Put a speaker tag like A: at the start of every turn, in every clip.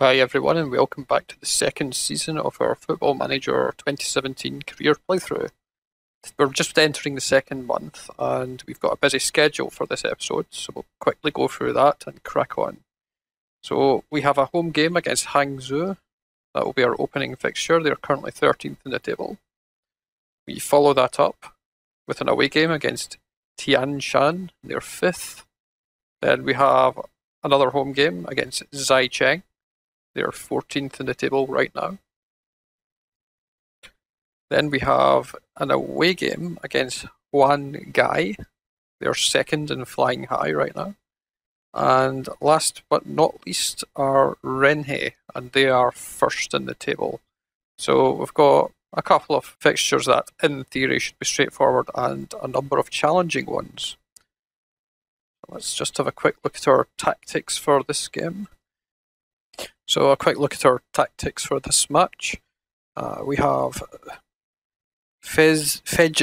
A: Hi everyone and welcome back to the second season of our Football Manager 2017 career playthrough. We're just entering the second month and we've got a busy schedule for this episode, so we'll quickly go through that and crack on. So we have a home game against Hangzhou. That will be our opening fixture. They're currently 13th in the table. We follow that up with an away game against Tianshan. They're 5th. Then we have another home game against Zaicheng. They're 14th in the table right now. Then we have an away game against Huan Gai. They're 2nd and flying high right now. And last but not least are Renhe, and they are 1st in the table. So we've got a couple of fixtures that in theory should be straightforward and a number of challenging ones. Let's just have a quick look at our tactics for this game. So a quick look at our tactics for this match. We have Fej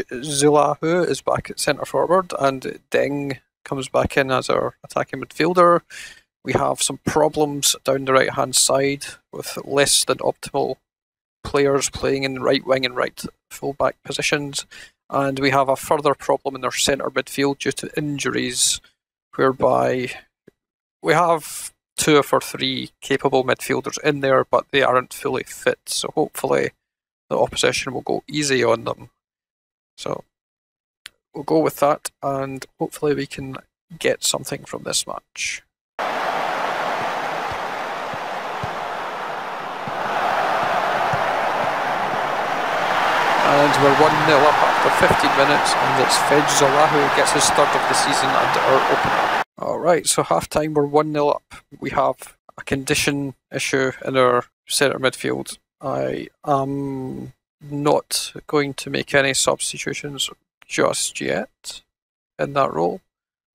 A: Zulahu is back at centre forward and Deng comes back in as our attacking midfielder. We have some problems down the right hand side with less than optimal players playing in right wing and right full back positions, and we have a further problem in our centre midfield due to injuries, whereby we have 2 of our 3 capable midfielders in there, but they aren't fully fit, so hopefully the opposition will go easy on them. So we'll go with that, and hopefully we can get something from this match. And we're 1-0 up after 15 minutes, and it's Fej Zulahu who gets his 3rd of the season and our opener. Alright, so half time we're 1-0 up. We have a condition issue in our centre midfield. I am not going to make any substitutions just yet in that role.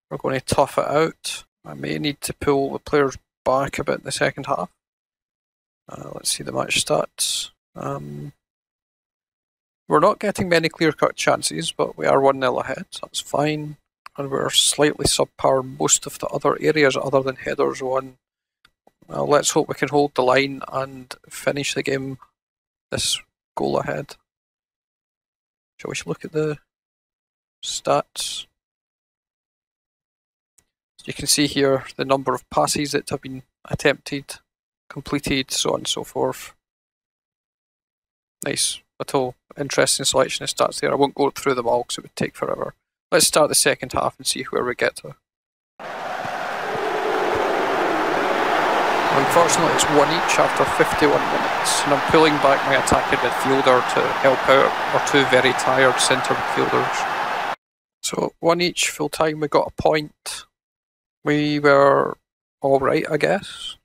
A: We're going to tough it out. I may need to pull the players back a bit in the second half. Let's see the match stats. We're not getting many clear-cut chances, but we are 1-0 ahead, so that's fine. And we're slightly subpar most of the other areas other than headers won. Well, let's hope we can hold the line and finish the game this goal ahead. Shall we look at the stats? So you can see here the number of passes that have been attempted, completed, so on and so forth. Nice little interesting selection of stats there. I won't go through them all because it would take forever. Let's start the second half and see where we get to. Unfortunately, it's 1 each after 51 minutes, and I'm pulling back my attacking midfielder to help out our 2 very tired centre midfielders. So 1 each, full time, we got a point. We were alright, I guess.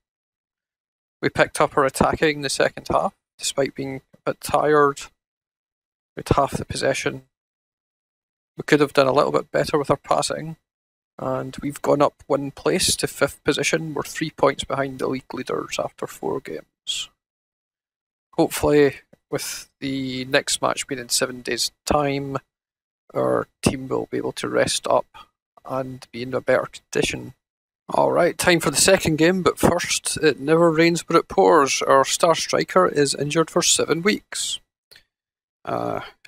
A: We picked up our attacking in the second half, despite being a bit tired. With half the possession. We could have done a little bit better with our passing, and we've gone up 1 place to 5th position. We're 3 points behind the league leaders after 4 games. Hopefully, with the next match being in 7 days' time, our team will be able to rest up and be in a better condition. Alright, time for the second game, but first, it never rains but it pours. Our star striker is injured for 7 weeks.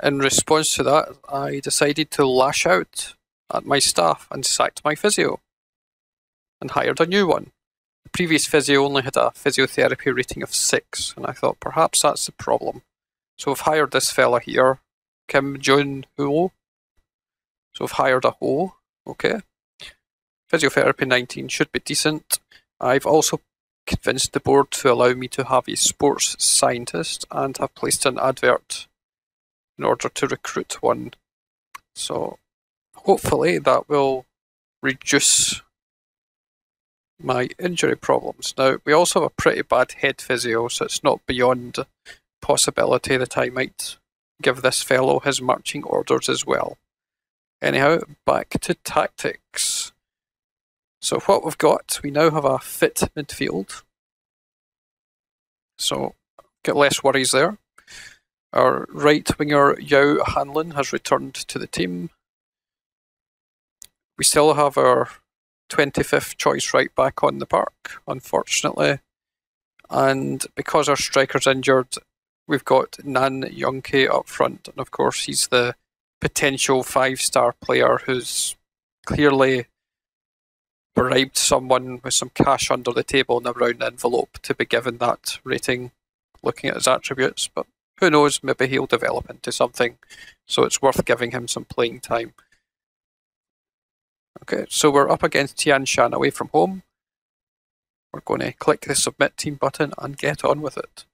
A: In response to that, I decided to lash out at my staff and sacked my physio and hired a new one. The previous physio only had a physiotherapy rating of 6, and I thought perhaps that's the problem. So I've hired this fella here, Kim Jun Ho. So I've hired a Ho, okay. Physiotherapy 19 should be decent. I've also convinced the board to allow me to have a sports scientist and have placed an advert in order to recruit one. So hopefully that will reduce my injury problems. Now, we also have a pretty bad head physio, so it's not beyond possibility that I might give this fellow his marching orders as well. Anyhow, back to tactics. So what we've got, we now have a fit midfield. So, get less worries there. Our right winger Yao Hanlon has returned to the team. We still have our 25th choice right back on the park, unfortunately. And because our striker's injured, we've got Nan Youngke up front. And of course, he's the potential 5-star player who's clearly bribed someone with some cash under the table in a round envelope to be given that rating, looking at his attributes. But who knows, maybe he'll develop into something. So it's worth giving him some playing time. Okay, so we're up against Tian Shan away from home. We're going to click the submit team button and get on with it.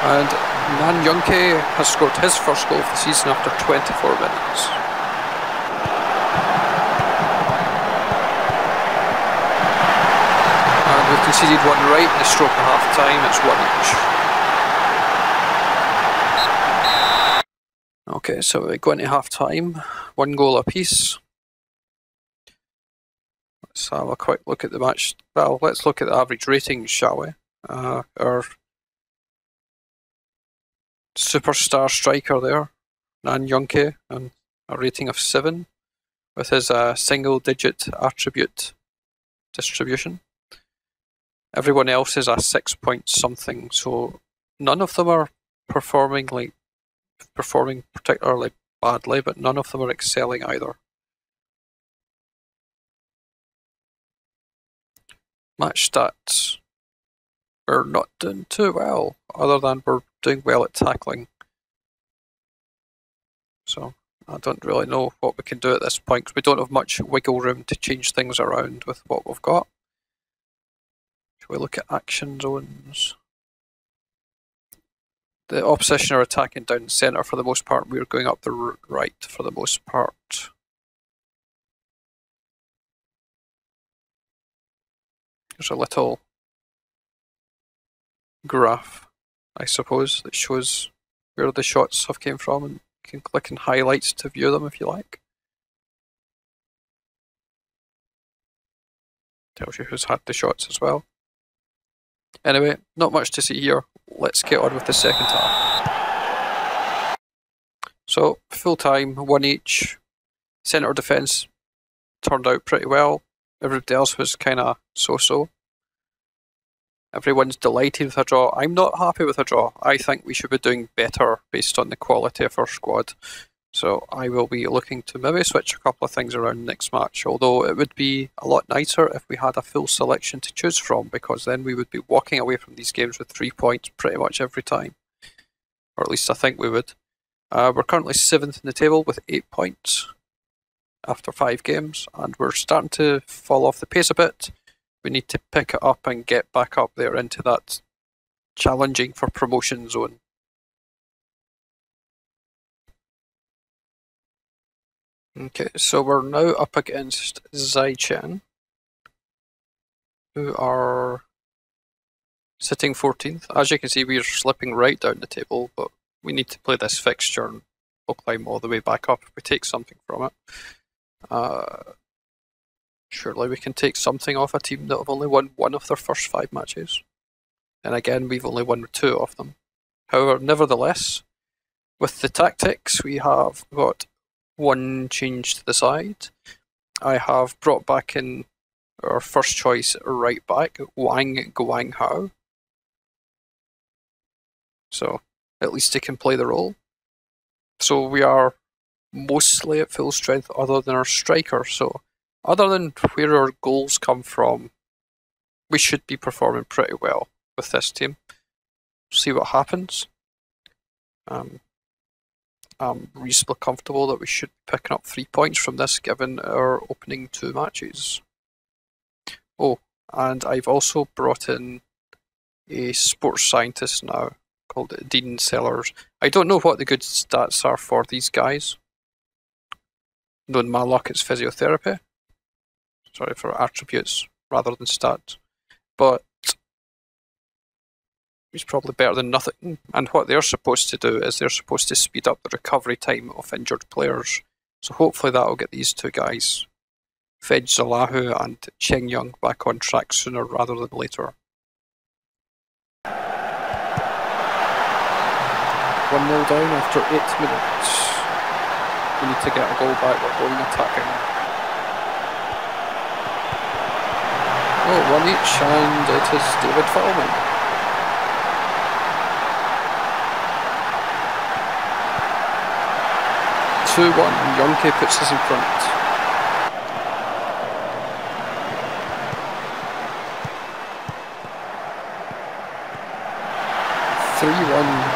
A: And Nan Youngke has scored his first goal of the season after 24 minutes. And we've conceded one right in the stroke of half time, it's one each. Okay, so we go into half time, 1 goal apiece. Let's have a quick look at the match. Well, let's look at the average ratings, shall we? Our superstar striker there, Nan Youngke, and a rating of 7 with his single-digit attribute distribution. Everyone else is a 6 point something, so none of them are performing particularly badly, but none of them are excelling either. Match stats. We're not doing too well, other than we're doing well at tackling. So I don't really know what we can do at this point, because we don't have much wiggle room to change things around with what we've got. Shall we look at action zones? The opposition are attacking down the centre for the most part. We're going up the right for the most part. There's a little graph, I suppose, that shows where the shots have came from, and you can click on highlights to view them if you like. Tells you who's had the shots as well. Anyway, not much to see here. Let's get on with the second half. So, full time, 1 each. Centre defence turned out pretty well. Everybody else was kind of so-so. Everyone's delighted with a draw. I'm not happy with a draw. I think we should be doing better based on the quality of our squad. So I will be looking to maybe switch a couple of things around next match, although it would be a lot nicer if we had a full selection to choose from, because then we would be walking away from these games with 3 points pretty much every time. Or at least I think we would. We're currently 7th in the table with 8 points after 5 games, and we're starting to fall off the pace a bit. We need to pick it up and get back up there into that challenging for promotion zone. Okay, so we're now up against Zaichen, who are sitting 14th. As you can see, we're slipping right down the table, but we need to play this fixture and we'll climb all the way back up if we take something from it. Surely we can take something off a team that have only won 1 of their first 5 matches. And again, we've only won 2 of them. However, nevertheless, with the tactics, we have got 1 change to the side. I have brought back in our first choice right back, Wang Guanghao. So at least he can play the role. So we are mostly at full strength other than our striker. So other than where our goals come from, we should be performing pretty well with this team. See what happens. I'm reasonably comfortable that we should be picking up 3 points from this given our opening 2 matches. Oh, and I've also brought in a sports scientist now called Dean Sellers. I don't know what the good stats are for these guys. Knowing my luck, it's physiotherapy. Sorry, for attributes rather than stats. But he's probably better than nothing. And what they're supposed to do is they're supposed to speed up the recovery time of injured players. So hopefully that'll get these 2 guys, Fej Zalahu and Cheng Young, back on track sooner rather than later. 1-0 down after 8 minutes. We need to get a goal back, we're going attacking. Oh, one each, and it is David Fallman. Yonke puts us in front.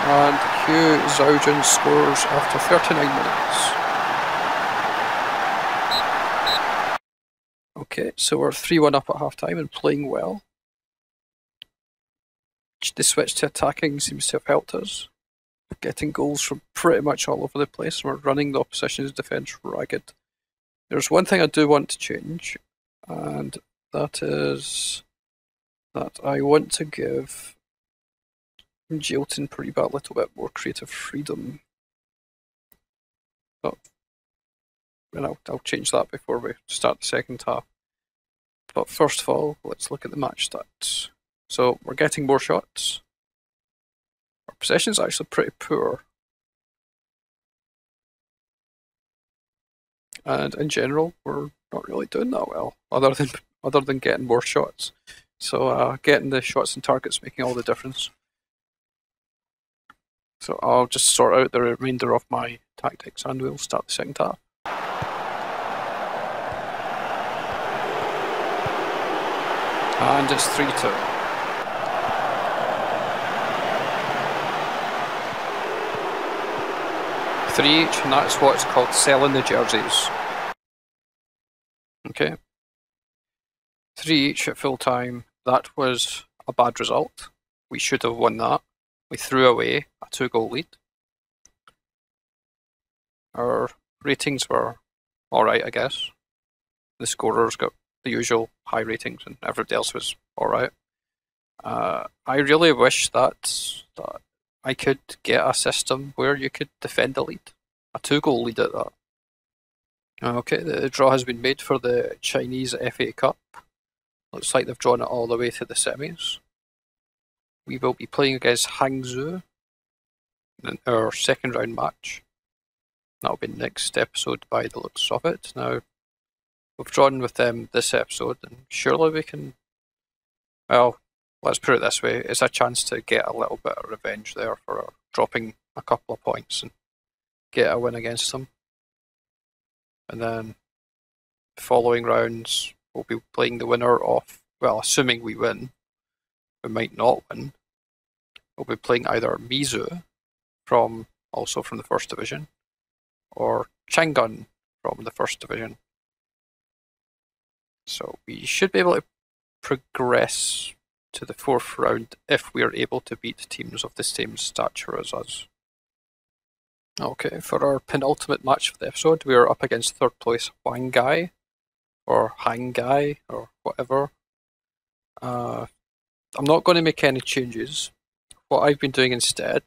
A: And Hugh Zaugen scores after 39 minutes. Okay, so we're 3-1 up at half time and playing well. The switch to attacking seems to have helped us. Getting goals from pretty much all over the place. We're running the opposition's defence ragged. There's one thing I do want to change, and that is that I want to give Jilton Pariba a little bit more creative freedom. But I'll change that before we start the second half. But first of all, let's look at the match stats. So we're getting more shots. Our possession is actually pretty poor. And in general, we're not really doing that well, other than getting more shots. So getting the shots and targets making all the difference. So I'll just sort out the remainder of my tactics and we'll start the second half. And it's 3-2. Three each, and that's what's called selling the jerseys. Okay. 3 each at full time. That was a bad result. We should have won that. We threw away a 2-goal lead. Our ratings were alright, I guess. The scorers got the usual high ratings and everybody else was alright. I really wish that I could get a system where you could defend a lead. A 2-goal lead at that. Okay, the draw has been made for the Chinese FA Cup. Looks like they've drawn it all the way to the semis. We will be playing against Hangzhou in our second round match. That'll be next episode by the looks of it. Now, we've drawn with them this episode, and surely we can, well, let's put it this way, it's a chance to get a little bit of revenge there for dropping a couple of points and get a win against them. And then the following rounds, we'll be playing the winner of, well, assuming we win, we might not win. We'll be playing either Mizu, also from the first division, or Chang'an from the first division. So we should be able to progress to the fourth round if we are able to beat teams of the same stature as us. Okay, for our penultimate match of the episode, we are up against third place Wangai, or Hangai, or whatever. I'm not going to make any changes. What I've been doing instead,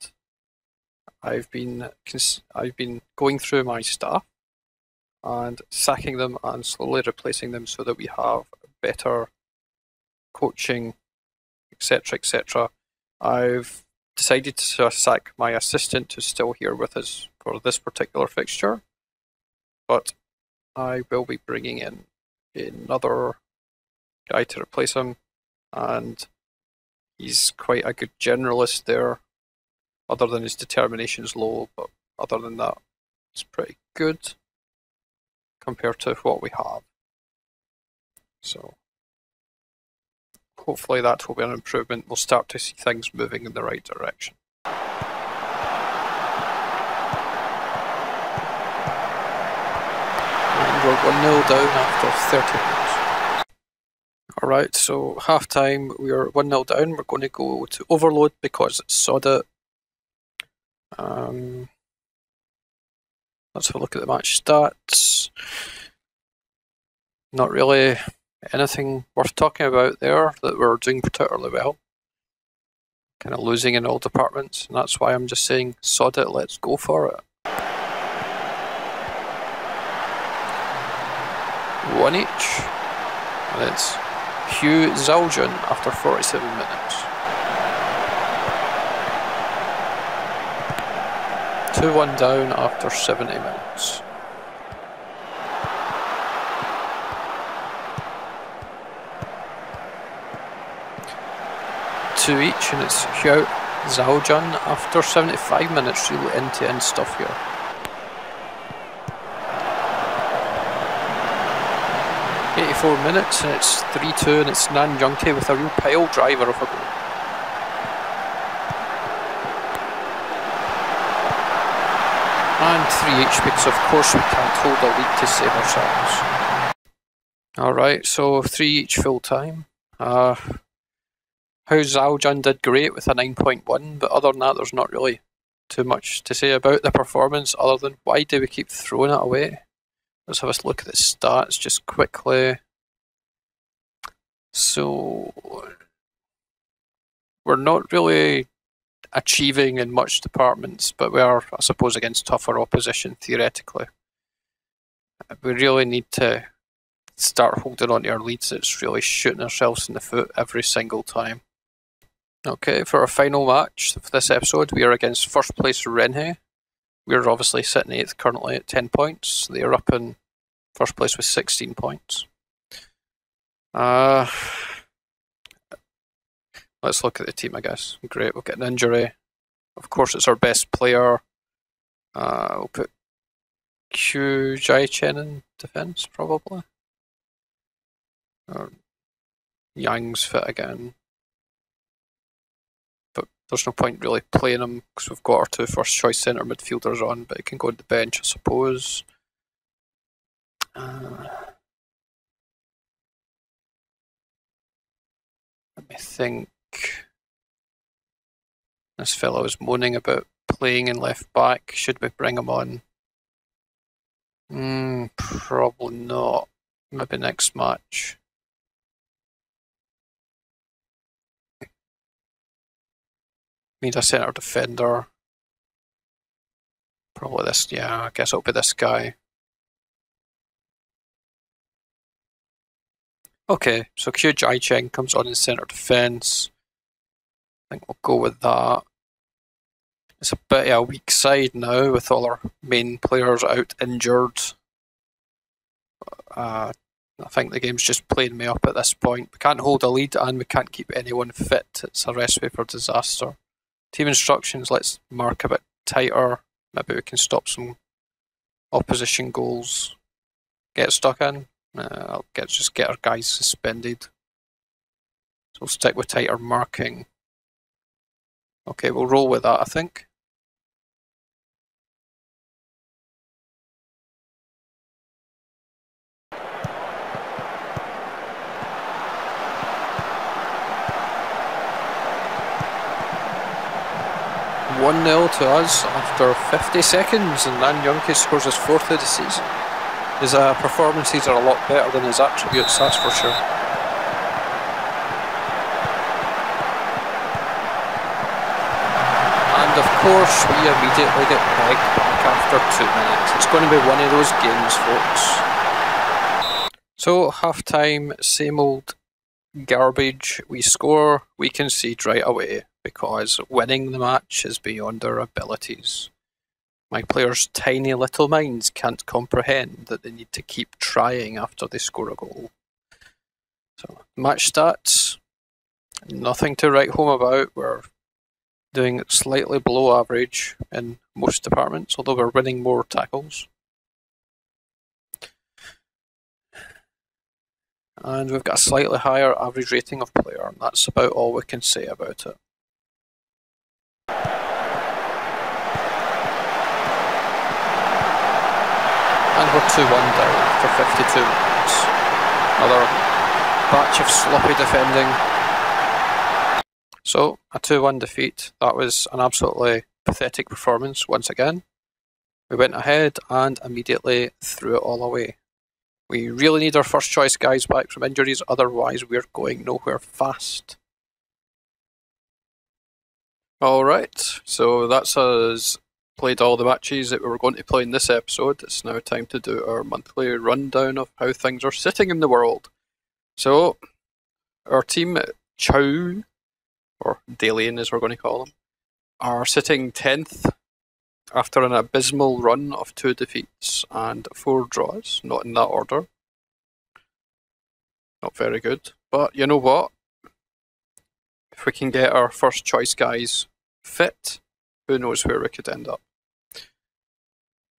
A: I've been going through my staff and sacking them and slowly replacing them so that we have better coaching, etc., etc. I've decided to sack my assistant who's still here with us for this particular fixture, but I will be bringing in another guy to replace him, and he's quite a good generalist there, other than his determination's low, but other than that, it's pretty good compared to what we have. So hopefully that will be an improvement. We'll start to see things moving in the right direction. And we're 1-0 down after 30 minutes. Alright, so half time, we're 1-0 down. We're going to go to overload because it's SEGA. Let's have a look at the match stats. Not really anything worth talking about there that we're doing particularly well. Kind of losing in all departments, and that's why I'm just saying, sod it, let's go for it. 1 each, and it's Hugh Zaugen after 47 minutes. 2-1 down after 70 minutes. Two each, and it's Xiao Zhaojun after 75 minutes. Really end-to-end stuff here. .84 minutes, and it's 3-2, and it's Nan Yunke with a real pile driver of a goal. And 3 each, because of course we can't hold a lead to save ourselves. Alright, so 3 each full time. How Zhaojun did great with a 9.1, but other than that there's not really too much to say about the performance other than why do we keep throwing it away? Let's have a look at the stats just quickly. So we're not really achieving in much departments, but we are, I suppose, against tougher opposition theoretically. We really need to start holding on to our leads. It's really shooting ourselves in the foot every single time. Okay, for our final match for this episode, we are against first place Renhe. We're obviously sitting 8th currently at 10 points. They are up in first place with 16 points. Let's look at the team, I guess. Great, we'll get an injury. Of course, it's our best player. We'll put Q Jai-Chen in defence, probably. Yang's fit again. But there's no point really playing him because we've got our 2 first choice centre midfielders on, but he can go on the bench, I suppose. Let me think. This fellow is moaning about playing in left back. Should we bring him on? Probably not. Maybe next match. Need a centre defender. Probably this, yeah, I guess it'll be this guy. Okay, so Qiu Jai-Cheng comes on in centre defence. I think we'll go with that. It's a bit of a weak side now with all our main players out injured. I think the game's just playing me up at this point. We can't hold a lead and we can't keep anyone fit. It's a recipe for disaster. Team instructions, let's mark a bit tighter. Maybe we can stop some opposition goals. Get stuck in. I'll just get our guys suspended. So we'll stick with tighter marking. Okay, we'll roll with that, I think. One 0 to us after 50 seconds, and Nan Yunke scores his 4th of the season. His performances are a lot better than his attributes, that's for sure. And of course, we immediately get pegged back after 2 minutes. It's going to be one of those games, folks. So, half time, same old garbage. We score, we concede right away because winning the match is beyond our abilities. My players' tiny little minds can't comprehend that they need to keep trying after they score a goal. So, match stats, nothing to write home about. We're doing slightly below average in most departments, although we're winning more tackles. And we've got a slightly higher average rating of player, and that's about all we can say about it. And we're 2-1 down after 52 minutes. Another batch of sloppy defending. So, a 2-1 defeat. That was an absolutely pathetic performance once again. We went ahead and immediately threw it all away. We really need our first choice guys back from injuries, otherwise we're going nowhere fast. Alright, so that's us played all the matches that we were going to play in this episode. It's now time to do our monthly rundown of how things are sitting in the world. So, our team, Chow, or Dalian as we're going to call them, are sitting 10th after an abysmal run of 2 defeats and 4 draws, not in that order. Not very good. But you know what? If we can get our first choice guys fit, who knows where we could end up.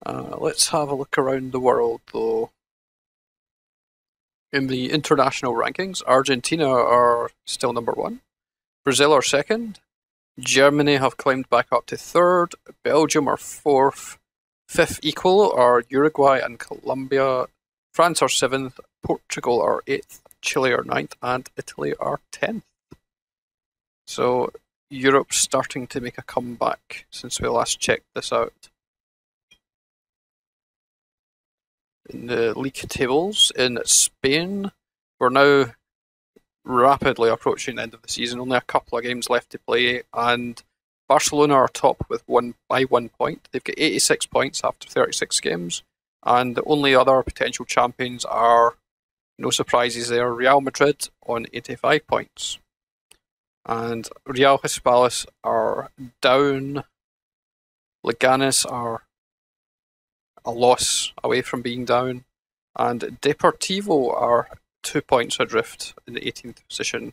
A: Let's have a look around the world, though. In the international rankings, Argentina are still number 1. Brazil are 2nd. Germany have climbed back up to 3rd. Belgium are 4th. 5th equal are Uruguay and Colombia. France are 7th. Portugal are 8th. Chile are 9th. And Italy are 10th. So Europe's starting to make a comeback since we last checked this out. In the league tables in Spain, we're now rapidly approaching the end of the season. Only a couple of games left to play, and Barcelona are top with by 1 point. They've got 86 points after 36 games, and the only other potential champions are, no surprises there, Real Madrid on 85 points. And Real Hispalis are down. Leganes are a loss away from being down, and Deportivo are 2 points adrift in the 18th position.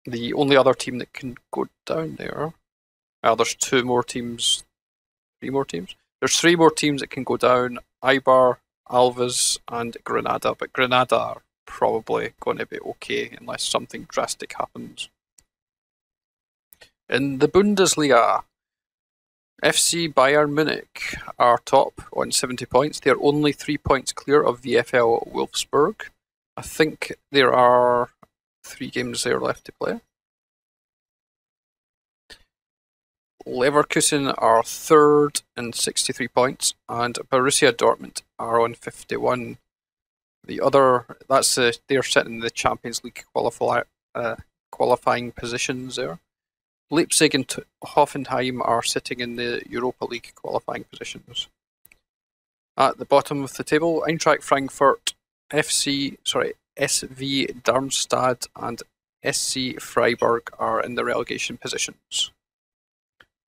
A: The only other team that can go down there, there's 3 more teams. There's 3 more teams that can go down: Eibar, Alves, and Granada. But Granada are probably going to be okay unless something drastic happens. In the Bundesliga, FC Bayern Munich are top on 70 points. They're only 3 points clear of VfL Wolfsburg. I think there are 3 games there left to play. Leverkusen are 3rd in 63 points, and Borussia Dortmund are on 51. They're sitting in the Champions League qualifying positions there. Leipzig and Hoffenheim are sitting in the Europa League qualifying positions. At the bottom of the table, Eintracht Frankfurt, SV Darmstadt and SC Freiburg are in the relegation positions.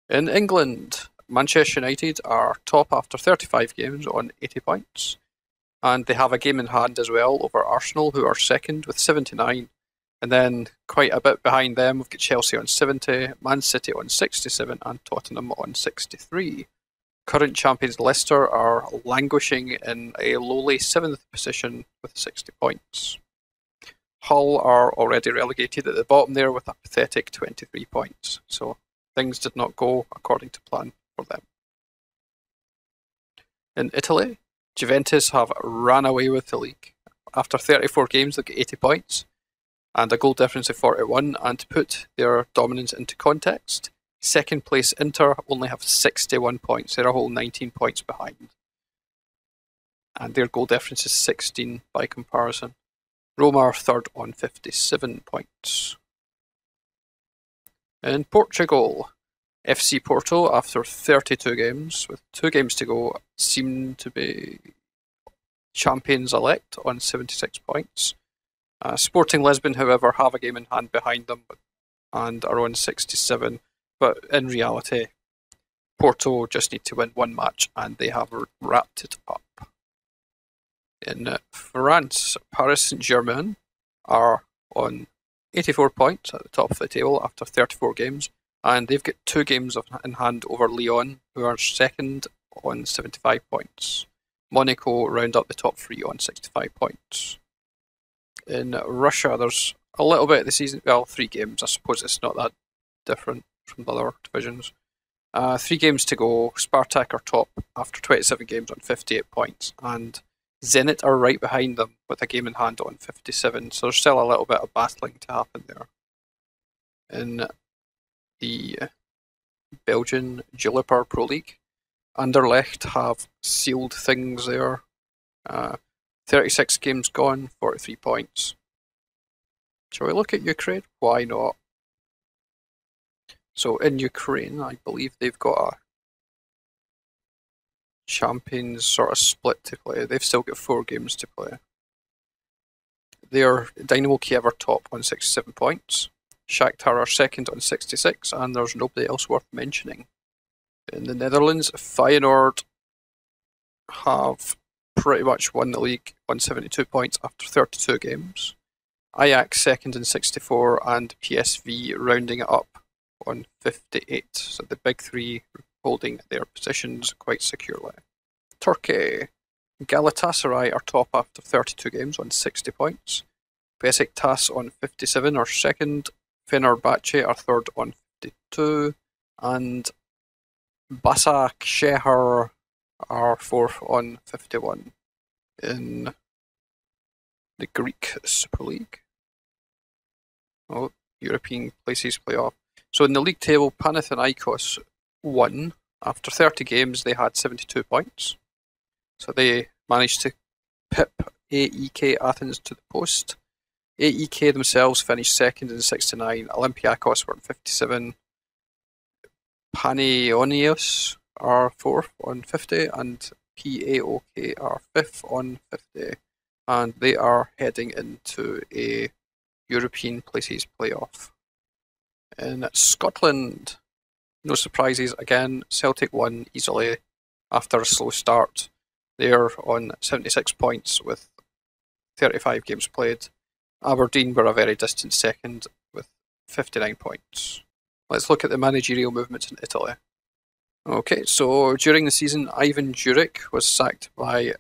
A: In England, Manchester United are top after 35 games on 80 points, and they have a game in hand as well over Arsenal, who are 2nd with 79. And then quite a bit behind them, we've got Chelsea on 70, Man City on 67, and Tottenham on 63. Current champions Leicester are languishing in a lowly 7th position with 60 points. Hull are already relegated at the bottom there with a pathetic 23 points. So things did not go according to plan for them. In Italy, Juventus have ran away with the league. After 34 games, they've got 80 points and a goal difference of 41, and to put their dominance into context, 2nd place Inter only have 61 points. They're a whole 19 points behind. And their goal difference is 16 by comparison. Roma are 3rd on 57 points. In Portugal, FC Porto, after 32 games, with 2 games to go, seem to be champions-elect on 76 points. Sporting Lisbon, however, have a game in hand behind them and are on 67. But in reality, Porto just need to win 1 match and they have wrapped it up. In France, Paris Saint-Germain are on 84 points at the top of the table after 34 games, and they've got 2 games in hand over Lyon, who are 2nd on 75 points. Monaco round up the top 3 on 65 points. In Russia, there's a little bit of the season, 3 games. I suppose it's not that different from the other divisions. 3 games to go. Spartak are top after 27 games on 58 points, and Zenit are right behind them with a game in hand on 57, so there's still a little bit of battling to happen there. In the Belgian Jupiler Pro League, Anderlecht have sealed things there. 36 games gone, 43 points. Shall we look at Ukraine? Why not? So in Ukraine, I believe they've got a champions sort of split to play. They've still got 4 games to play. Their Dynamo Kiev are top on 67 points. Shakhtar are 2nd on 66, and there's nobody else worth mentioning. In the Netherlands, Feyenoord have pretty much won the league on 72 points after 32 games. Ajax second in 64 and PSV rounding it up on 58. So the big three holding their positions quite securely. Turkey. Galatasaray are top after 32 games on 60 points. Besiktas on 57 are second. Fenerbahce are third on 52. And Başakşehir are fourth on 51 in the Greek Super League. Oh, European places playoff. So in the league table, Panathinaikos won. After 30 games, they had 72 points. So they managed to pip AEK Athens to the post. AEK themselves finished second in 69. Olympiacos were in 57. Panionios are fourth on 50, and PAOK are fifth on 50. And they are heading into a European places playoff. In Scotland, no surprises again. Celtic won easily after a slow start. They're on 76 points with 35 games played. Aberdeen were a very distant second with 59 points. Let's look at the managerial movements in Italy. Okay, so during the season, Ivan Juric was sacked by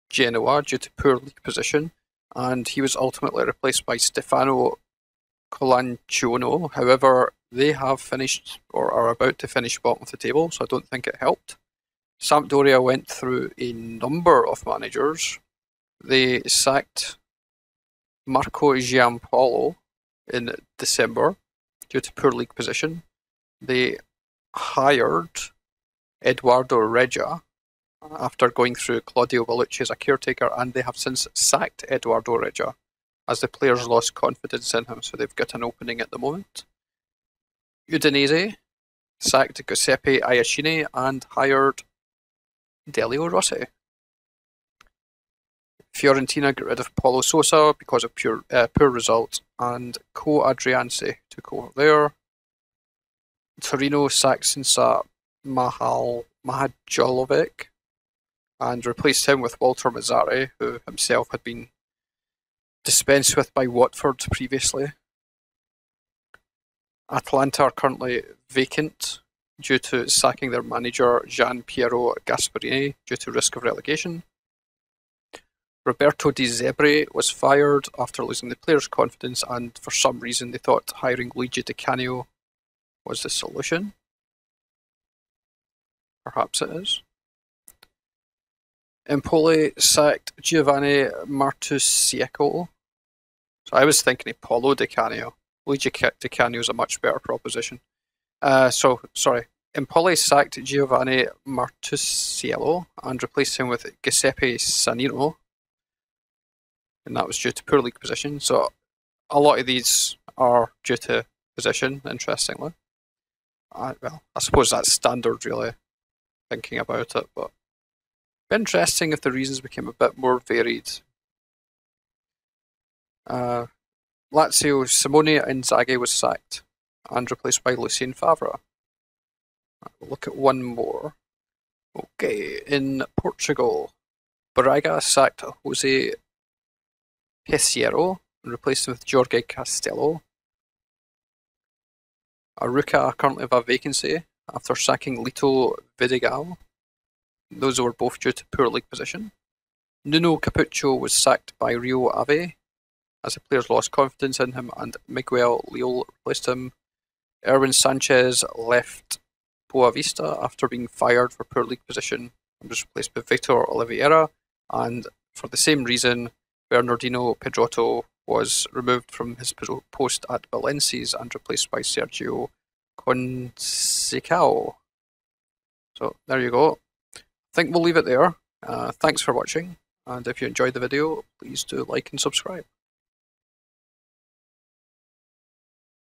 A: Genoa due to poor league position, and he was ultimately replaced by Stefano Colanciano. However, they have finished or are about to finish bottom of the table, so I don't think it helped. Sampdoria went through a number of managers. They sacked Marco Giampaolo in December due to poor league position. They hired Eduardo Regia after going through Claudio Bellucci as a caretaker, and they have since sacked Eduardo Regia as the players lost confidence in him, so they've got an opening at the moment. Udinese sacked Giuseppe Iacchini and hired Delio Rossi. Fiorentina got rid of Paulo Sousa because of poor results, and Co Adrianse took over there. Torino sacked Sinisa Mahajlovic and replaced him with Walter Mazzari, who himself had been dispensed with by Watford previously. Atalanta are currently vacant due to sacking their manager Gian Piero Gasperini due to risk of relegation. Roberto Di Zebri was fired after losing the players' confidence, and for some reason they thought hiring Luigi Di Canio was the solution. Perhaps it is. Empoli sacked Giovanni Martuscicco. So I was thinking of Paulo Di Canio. Luigi Di Canio is a much better proposition. Empoli sacked Giovanni Martuscicco and replaced him with Giuseppe Sanino, and that was due to poor league position. So a lot of these are due to position, interestingly. I suppose that's standard, really, thinking about it, but it'd be interesting if the reasons became a bit more varied. Lazio, Simone Inzaghi was sacked and replaced by Lucien Favre. We'll look at one more. Okay, in Portugal, Braga sacked Jose Peseiro and replaced him with Jorge Castelo. Aruca currently have a vacancy after sacking Lito Vidigal. Those were both due to poor league position. Nuno Capuccio was sacked by Rio Ave as the players lost confidence in him, and Miguel Leal replaced him. Erwin Sanchez left Boavista after being fired for poor league position and was replaced by Victor Oliveira, and for the same reason, Bernardino Pedroto was removed from his post at Valenciennes and replaced by Sergio Conceição. So there you go. I think we'll leave it there. Thanks for watching, and if you enjoyed the video, please do like and subscribe.